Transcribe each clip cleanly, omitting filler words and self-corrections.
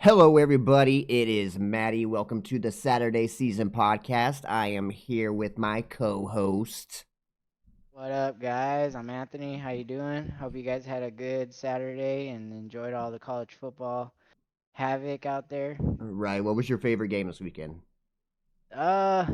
Hello, everybody. It is Matty. Welcome to the Saturday Season Podcast. I am here with my co-host. What up, guys? I'm Anthony. How you doing? Hope you guys had a good Saturday and enjoyed all the college football havoc out there. Right. What was your favorite game this weekend? Uh,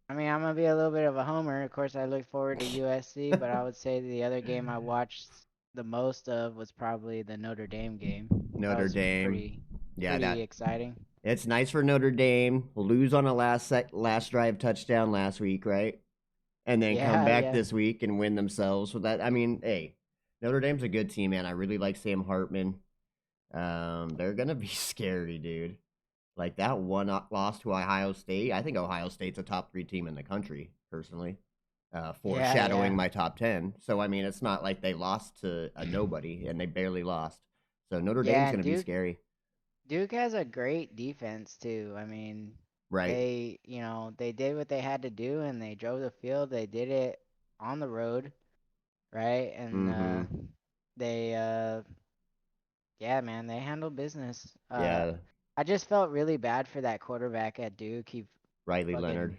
I'm gonna be a little bit of a homer. Of course, I look forward to USC, but I would say the other game I watched the most of was probably the Notre Dame game. That Notre was Dame. pretty Yeah, pretty exciting. it's nice for Notre Dame. Lose on a last drive touchdown last week, right? And then come Yeah, back yeah. this week and win themselves. So that, I mean, hey, Notre Dame's a good team, man. I really like Sam Hartman. They're gonna be scary, dude. Like that one loss to Ohio State. I think Ohio State's a top 3 team in the country, personally. Yeah, Foreshadowing yeah. my top 10. So I mean, it's not like they lost to a nobody, and they barely lost. So Notre Dame's Yeah, gonna and be Duke scary, Duke has a great defense too. right? They did what they had to do and they drove the field. They did it on the road, right? And Mm-hmm. they yeah, man, they handled business. Yeah, I just felt really bad for that quarterback at Duke. He Riley fucking Leonard.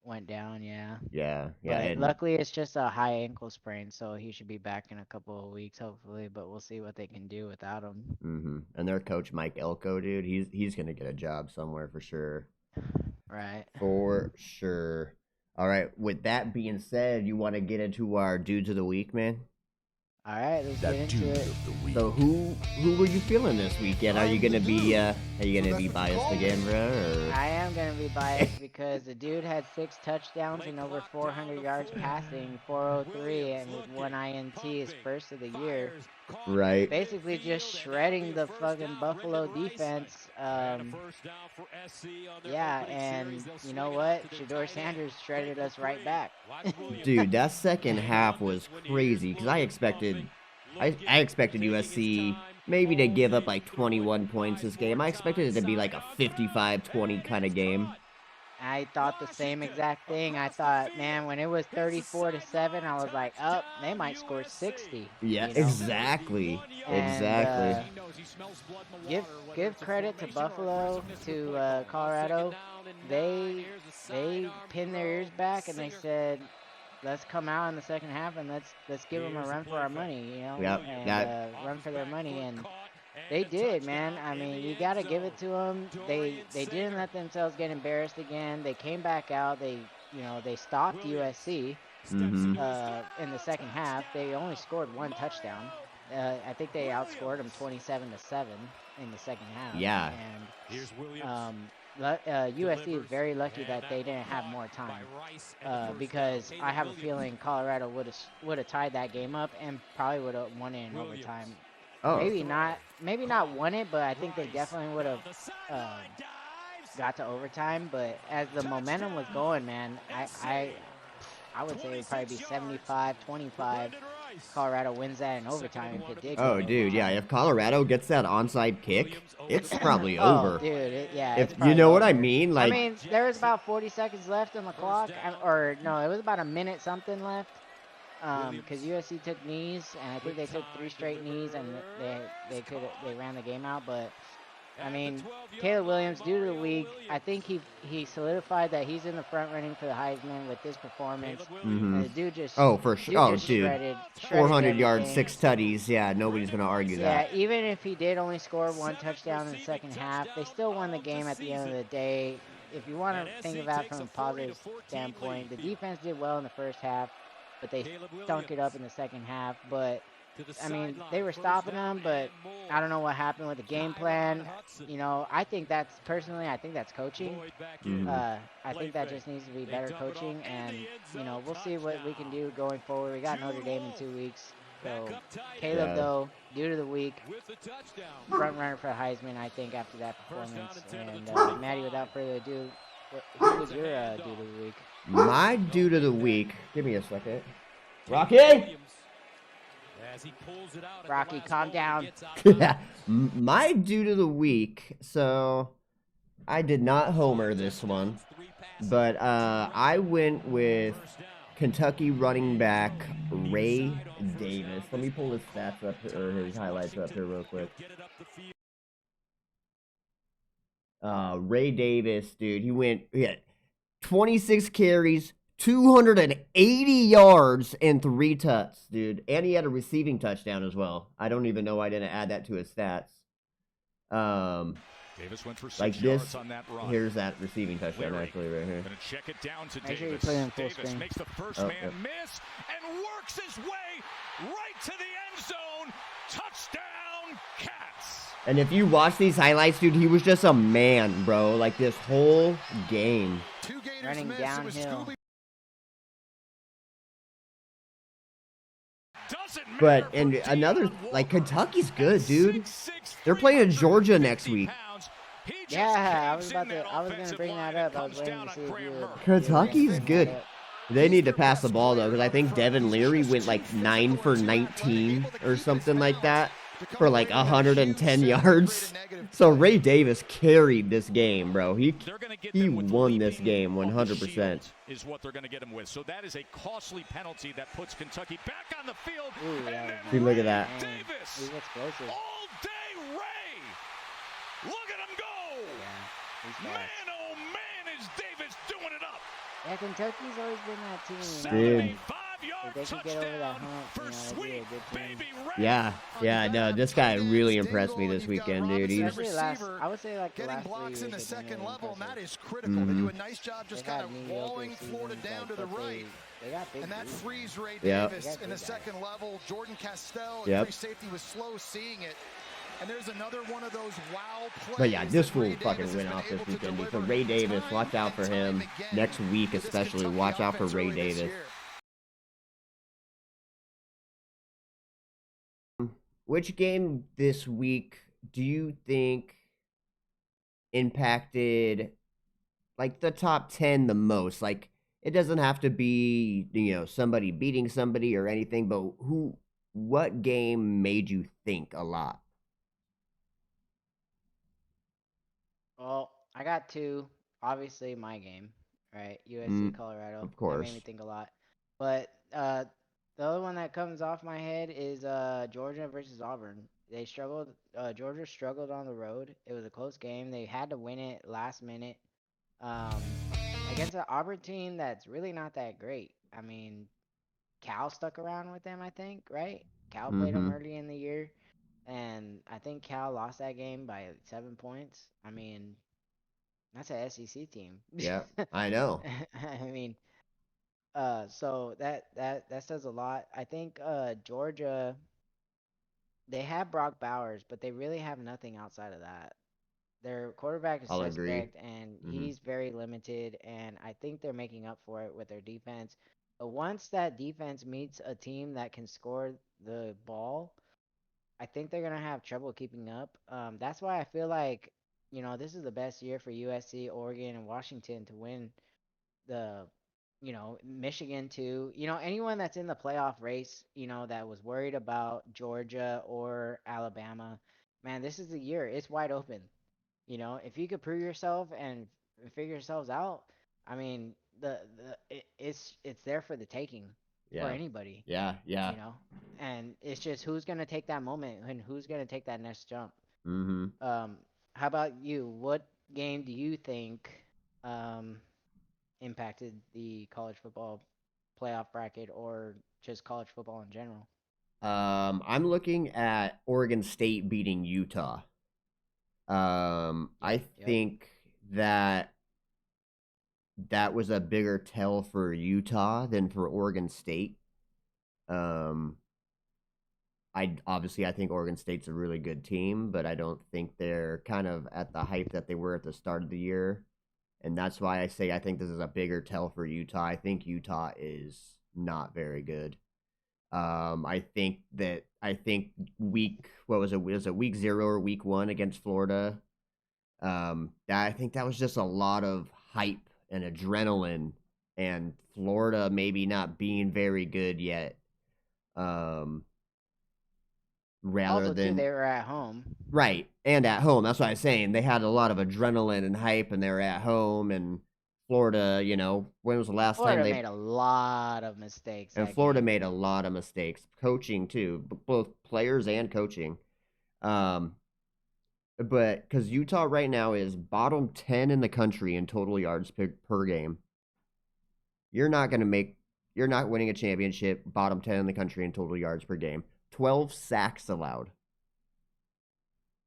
went down, yeah. Yeah, But and luckily it's just a high ankle sprain, so he should be back in a couple of weeks hopefully, but we'll see what they can do without him. and their coach Mike Elko, dude, he's gonna get a job somewhere for sure, Right. for sure. All right. With that being said, you want to get into our dudes of the week, man? All right, let's The get into dude it. of the week. So who were you feeling this weekend? Are you gonna be biased again, bro? Or I am going to be biased because the dude had 6 touchdowns and over 400 yards passing, 403, and with one INT, his first of the year. right? Basically, just shredding the fucking Buffalo defense. Yeah, and you know what? Shador Sanders shredded us right back. Dude, that second half was crazy because I expected USC maybe to give up like 21 points this game. I expected it to be like a 55-20 kind of game. I thought the same exact thing. I thought, man, when it was 34-7, I was like, oh, they might score 60, Yeah, you know? exactly. And Exactly. give credit to Buffalo, to Colorado. They pinned their ears back and they said, let's come out in the second half and let's give them a run for our money, Yep. and That run for their money. And they did, man. I mean, you got to give it to them. They didn't let themselves get embarrassed again. They came back out. They stopped USC mhm. in the second half. They only scored one touchdown. I think they outscored them 27-7 in the second half. Yeah. And USC is very lucky that they didn't have more time, because I have a feeling Colorado would have tied that game up and probably would have won it in overtime. Oh. Maybe not won it, but I think they definitely would have got to overtime. But as the momentum was going, man, I would say it would probably be 75-25. Colorado wins that in overtime if it did go Oh, to dude, yeah. overtime. If Colorado gets that onside kick, it's probably Oh, over. dude, yeah, If it's you probably know what I over. mean, I like, mean, there was about 40 seconds left on the clock, or no, it was about a minute something left. Because USC took knees, and I think they took 3 straight knees, and they ran the game out. But I mean, Caleb Williams, due to the week, I think he solidified that he's in the front running for the Heisman with this performance. mhm. And the dude just Oh, for sure. dude Oh, just dude. shredded 400 yards, everything. 6 tutties. Yeah, nobody's going to argue Yeah, that. even if he did only score one touchdown in the second half, they still won the game at the end of the day. If you want to think of that from a positive standpoint, the defense did well in the first half, but they stunk it up in the second half. But I mean, they were stopping them, but I don't know what happened with the game plan. I think I think that's coaching. Mhm. I think that just needs to be better coaching, and we'll see what we can do going forward. We got Notre Dame in 2 weeks, so Caleb, Yeah. though, due to the week, front runner for Heisman, I think, after that performance. And Maddie, without further ado, who was your dude of the week? My dude of the week. Give me a second. Rocky? Rocky, calm down. My dude of the week. So, I did not homer this one, but I went with Kentucky running back Ray Davis. Let me pull his stats up or his highlights up here real quick. Ray Davis, dude, he had 26 carries, 280 yards, and 3 tuts, dude. And he had a receiving touchdown as well. I don't even know why I didn't add that to his stats. Davis went for 6 like yards this. on that run. Here's that receiving touchdown actually right here. Gonna check it down to Make sure Davis. you put it in full Davis screen. makes the first man miss and works his way right to the end zone. Touchdown, Cats. And if you watch these highlights, dude, he was just a man, bro. Like this whole game. Running downhill. But and another like Kentucky's good, dude. They're playing Georgia next week. Yeah, I was gonna bring that up. I was waiting to see if you would. Kentucky's good. They need to pass the ball though, because I think Devin Leary went like 9 for 19 or something like that for like 110 yards. So Ray Davis carried this game, bro. He won this game 100%. Is what they're going to get him with. So that is a costly penalty that puts Kentucky back on the field. Ooh, yeah. See, look at that. Davis, all day Ray. Look at him go. Yeah, man, oh man, is Davis doing it up. Yeah, Kentucky's always been that team. Dude. If they can get over that hump, that'd be a good team. Yeah, no, this guy really impressed me this weekend, dude. He's I would say like the last 3 years in the second level, and that is critical. They do a nice job just kind of walling Florida down to the right. And that frees Ray Davis in the second level. Jordan Castell, free safety, was slow seeing it. And there's another one of those wow plays. But yeah, this fool fucking went off this weekend, dude. So Ray Davis, watch out for him. Next week especially, watch out for Ray Davis. Which game this week do you think impacted like the top 10 the most? Like it doesn't have to be, somebody beating somebody or anything, but what game made you think a lot? Well, I got 2. Obviously my game, right? USC Colorado. Of course. That made me think a lot. But the other one that comes off my head is Georgia versus Auburn. They struggled. Georgia struggled on the road. It was a close game. They had to win it last minute against an Auburn team that's really not that great. I mean, Cal stuck around with them, I think, right? Cal played them early in the year, and I think Cal lost that game by 7 points. I mean, that's an SEC team. Yeah, I know. I mean, so that says a lot. I think Georgia, they have Brock Bowers, but they really have nothing outside of that. Their quarterback is suspect, and he's very limited, and I think they're making up for it with their defense. But once that defense meets a team that can score the ball, I think they're going to have trouble keeping up. That's why I feel like, this is the best year for USC, Oregon, and Washington to win the Michigan too. Anyone that's in the playoff race, that was worried about Georgia or Alabama, man, this is the year. It's wide open. If you could prove yourself and figure yourselves out, I mean, it's there for the taking for anybody. Yeah. And it's just who's gonna take that moment and who's gonna take that next jump. Mm-hmm. How about you? What game do you think impacted the college football playoff bracket or just college football in general? I'm looking at Oregon State beating Utah. I think that was a bigger tell for Utah than for Oregon State. I think Oregon State's a really good team, but I don't think they're kind of at the hype that they were at the start of the year. And that's why I say I think this is a bigger tell for Utah. I think Utah is not very good. I think week 0 or week 1 against Florida? I think that was just a lot of hype and adrenaline, and Florida maybe not being very good yet. Rather than they were at home. Right, and at home. That's what I was saying. They had a lot of adrenaline and hype, and they were at home, and Florida, when was the last time they made a lot of mistakes. And Florida made a lot of mistakes, coaching too, both players and coaching. But because Utah right now is bottom 10 in the country in total yards per game, you're not going to make, you're not winning a championship, bottom 10 in the country in total yards per game. 12 sacks allowed.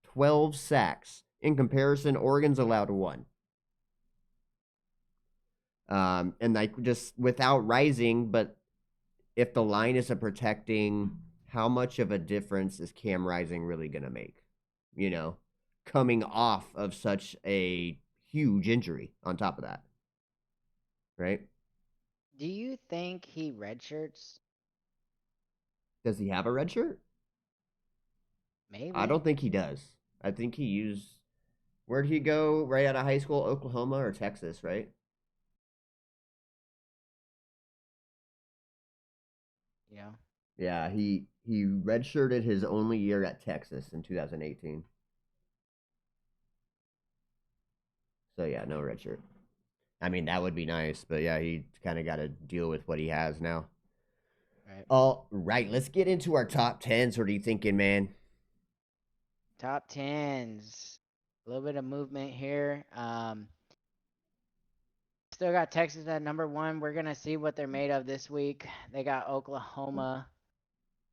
12 sacks. In comparison, Oregon's allowed one. And like just without rising, but if the line isn't protecting, how much of a difference is Cam Rising really going to make? You know, coming off of such a huge injury on top of that. Right? Do you think he redshirts? Does he have a red shirt? Maybe. I don't think he does. I think he used, where'd he go right out of high school? Oklahoma or Texas, right? Yeah. Yeah, he redshirted his only year at Texas in 2018. So yeah, no redshirt. I mean, that would be nice, but yeah, he kind of got to deal with what he has now. Right. All right, let's get into our top 10s. What are you thinking, man? Top 10s. A little bit of movement here. Still got Texas at number 1. We're going to see what they're made of this week. They got Oklahoma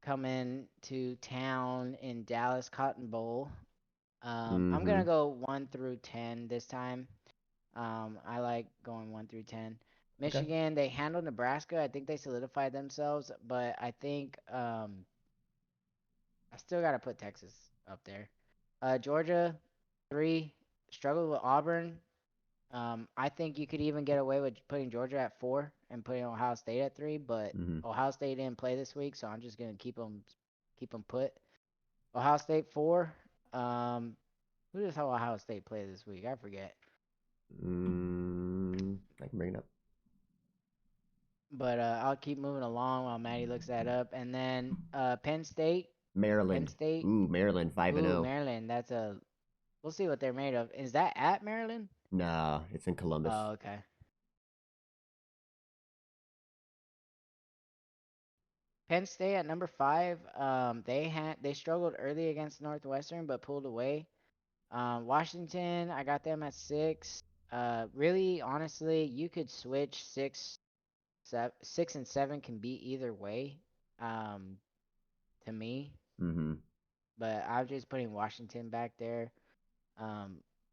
coming to town in Dallas Cotton Bowl. I'm going to go 1 through 10 this time. I like going 1 through 10. Michigan, they handled Nebraska. I think they solidified themselves, but I think I still got to put Texas up there. Georgia, 3, struggled with Auburn. I think you could even get away with putting Georgia at 4 and putting Ohio State at 3, but Ohio State didn't play this week, so I'm just gonna keep them put. Ohio State 4. Who does Ohio State play this week? I forget. I can bring it up. But I'll keep moving along while Maddie looks that up. And then Penn State. Maryland. Penn State. Ooh, Maryland 5-0. Maryland. That's a. We'll see what they're made of. Is that at Maryland? Nah, it's in Columbus. Oh, okay. Penn State at number 5. They struggled early against Northwestern, but pulled away. Washington, I got them at 6. Really, honestly, you could switch 6, 6 and 7 can be either way. To me. But I'm just putting Washington back there.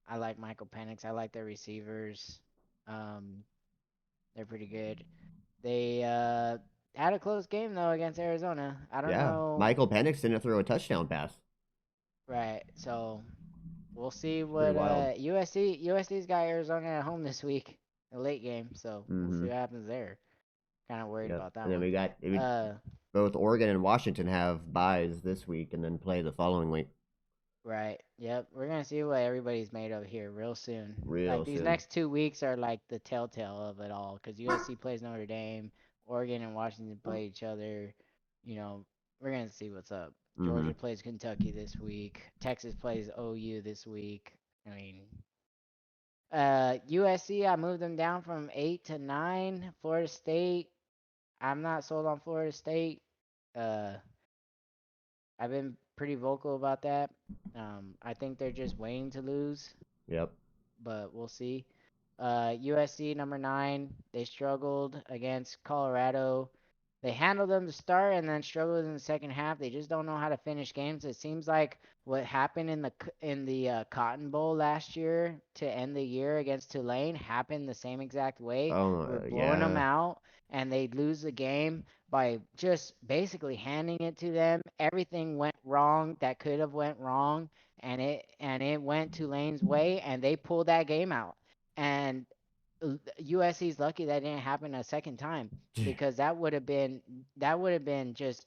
I like Michael Penix. I like their receivers. They're pretty good. They had a close game though against Arizona. I don't know. Michael Penix didn't throw a touchdown pass. Right. So we'll see what USC's got Arizona at home this week, a late game. So we'll see what happens there. Kind of worried about that and then one. we got both Oregon and Washington have byes this week and then play the following week. Right. Yep. We're gonna see what everybody's made of here real soon. These soon. next 2 weeks are like the telltale of it all, because USC plays Notre Dame, Oregon and Washington play each other. We're gonna see what's up. Georgia plays Kentucky this week. Texas plays OU this week. I mean, USC, I moved them down from 8 to 9. Florida State, I'm not sold on Florida State. I've been pretty vocal about that. I think they're just waiting to lose. Yep. But we'll see. USC number 9. They struggled against Colorado. They handled them to start and then struggled in the second half. They just don't know how to finish games. It seems like what happened in the Cotton Bowl last year to end the year against Tulane happened the same exact way. We're blowing them out, and they lose the game by just basically handing it to them. Everything went wrong that could have went wrong, and it went Tulane's way, and they pulled that game out. And USC's lucky that didn't happen a second time, because that would have been just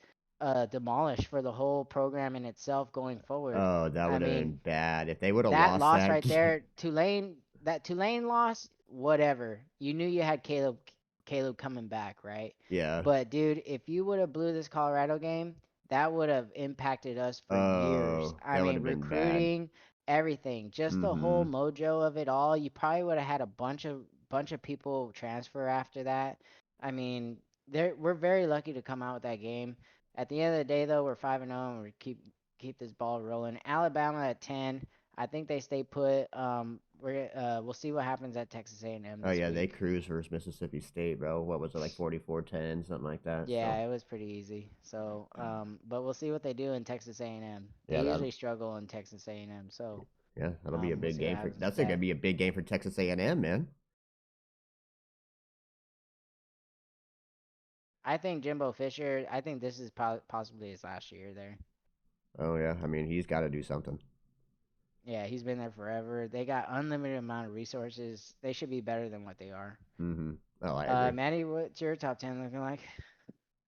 demolished for the whole program in itself going forward. Oh, that would have been bad if they would have that lost loss that right there. Tulane loss, whatever. You knew you had Caleb coming back, right? Yeah. But dude, if you would have blew this Colorado game, that would have impacted us for years. I mean, recruiting, everything, just the whole mojo of it all. You probably would have had a bunch of people transfer after that. I mean, we're very lucky to come out with that game. At the end of the day, though, we're 5-0, and we keep this ball rolling. Alabama at 10. I think they stay put. We'll see what happens at Texas A&M. Oh, yeah, they week. cruise versus Mississippi State, bro. What was it, like 44-10, something like that? Yeah, so. it was pretty easy. So, but we'll see what they do in Texas A&M. They Yeah, usually struggle in Texas A&M. So, yeah, that'll be a big game for. That's that. gonna be a big game for Texas A&M, man. I think Jimbo Fisher. I think this is possibly his last year there. Oh yeah, I mean he's got to do something. Yeah, he's been there forever. They got unlimited amount of resources. They should be better than what they are. Mm-hmm. Oh, I agree. Matty, what's your top 10 looking like?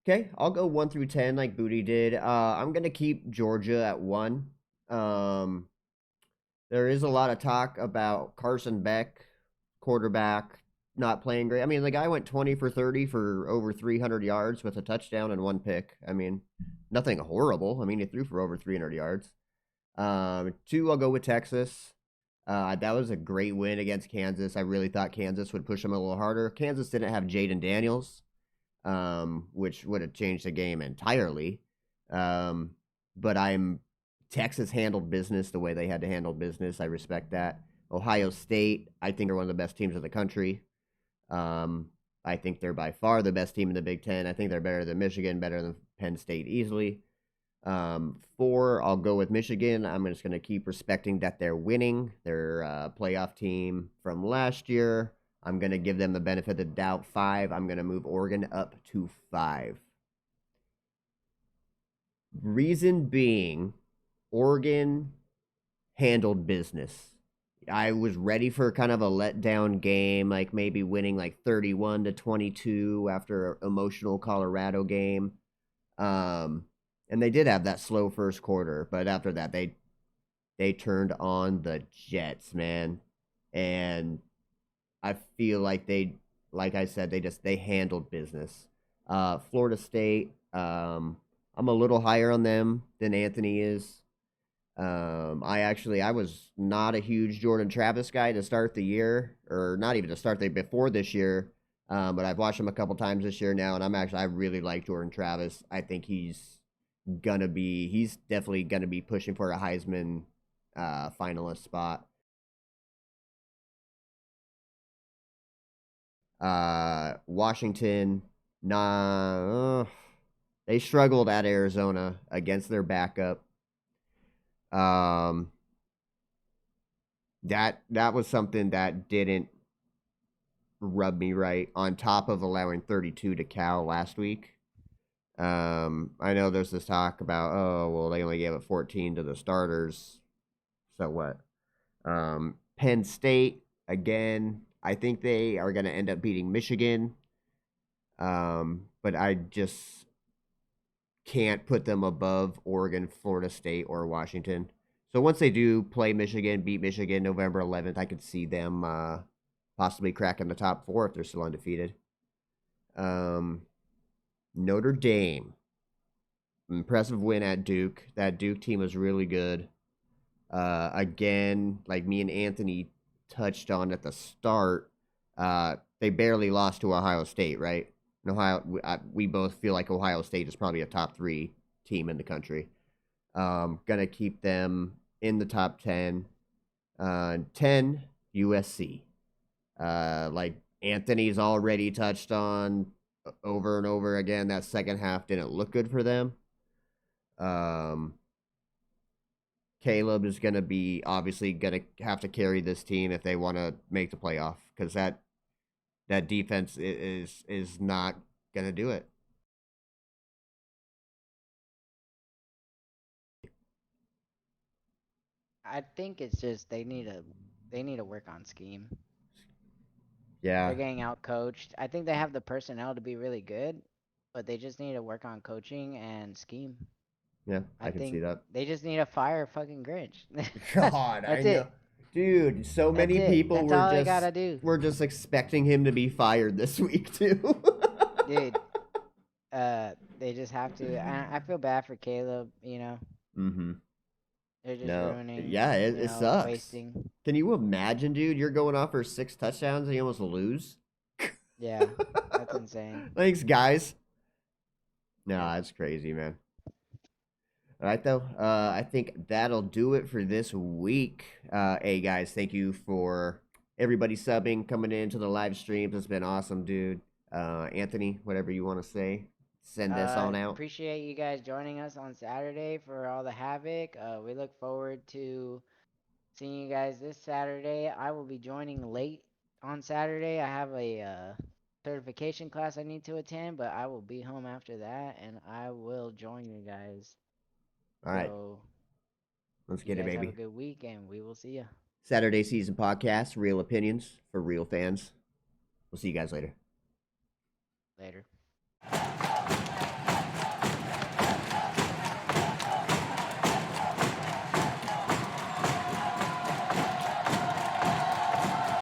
Okay, I'll go 1 through 10 like Booty did. I'm gonna keep Georgia at 1. Um, there is a lot of talk about Carson Beck, quarterback, not playing great. I mean, the guy went 20 for 30 for over 300 yards with a touchdown and 1 pick. I mean, nothing horrible. I mean, he threw for over 300 yards. 2, I'll go with Texas. That was a great win against Kansas. I really thought Kansas would push them a little harder. Kansas didn't have Jaden Daniels, which would have changed the game entirely. But Texas handled business the way they had to handle business. I respect that. Ohio State, I think, are one of the best teams in the country. I think they're by far the best team in the Big Ten. I think they're better than Michigan, better than Penn State easily. 4, I'll go with Michigan. I'm just going to keep respecting that they're winning. They're a playoff team from last year. I'm going to give them the benefit of the doubt. 5, I'm going to move Oregon up to 5. Reason being, Oregon handled business. I was ready for kind of a letdown game, like maybe winning like 31-22 after an emotional Colorado game. And they did have that slow first quarter, but after that, they turned on the Jets, man. And I feel like like I said, they handled business. Florida State, I'm a little higher on them than Anthony is. I was not a huge Jordan Travis guy to start the year, or not even to start the before this year. But I've watched him a couple times this year now, and I really like Jordan Travis. I think he's definitely gonna be pushing for a Heisman finalist spot. Washington, they struggled at Arizona against their backup. That was something that didn't rub me right, on top of allowing 32 to Cal last week. I know there's this talk about, oh, well, they only gave it 14 to the starters. So what? Penn State, again, I think they are going to end up beating Michigan. But I just can't put them above Oregon, Florida State, or Washington. So once they do play Michigan, beat Michigan November 11th, I could see them possibly cracking the top 4 if they're still undefeated. Notre Dame, impressive win at Duke. That Duke team was really good. Again, like me and Anthony touched on at the start, they barely lost to Ohio State, right? We both feel like Ohio State is probably a top 3 team in the country. Gonna keep them in the top 10. 10, USC. Like Anthony's already touched on over and over again, that second half didn't look good for them. Caleb is going to be obviously going to have to carry this team if they want to make the playoff, because that defense is not going to do it. I think it's just they need to work on scheme. Yeah. They're getting out coached. I think they have the personnel to be really good, but they just need to work on coaching and scheme. Yeah, I can see that. They just need to fire fucking Grinch. God, That's I know. it. Dude, so many people were just expecting him to be fired this week too. Dude, they just have to. I feel bad for Caleb, you know. Mm-hmm. They're just ruining. Yeah, it sucks. Wasting. Can you imagine, dude? You're going off for 6 touchdowns and you almost lose. Yeah, that's insane. Thanks, guys. No, that's crazy, man. All right, though. I think that'll do it for this week. Hey, guys, thank you for everybody subbing, coming into the live streams. It's been awesome, dude. Anthony, whatever you want to say, send this on out. Appreciate you guys joining us on Saturday for all the havoc. We look forward to seeing you guys this Saturday. I will be joining late on Saturday. I have a certification class I need to attend, but I will be home after that, and I will join you guys. All right. Let's get it, baby. Have a good week, and we will see you. Saturday Season Podcast, real opinions for real fans. We'll see you guys later. Later.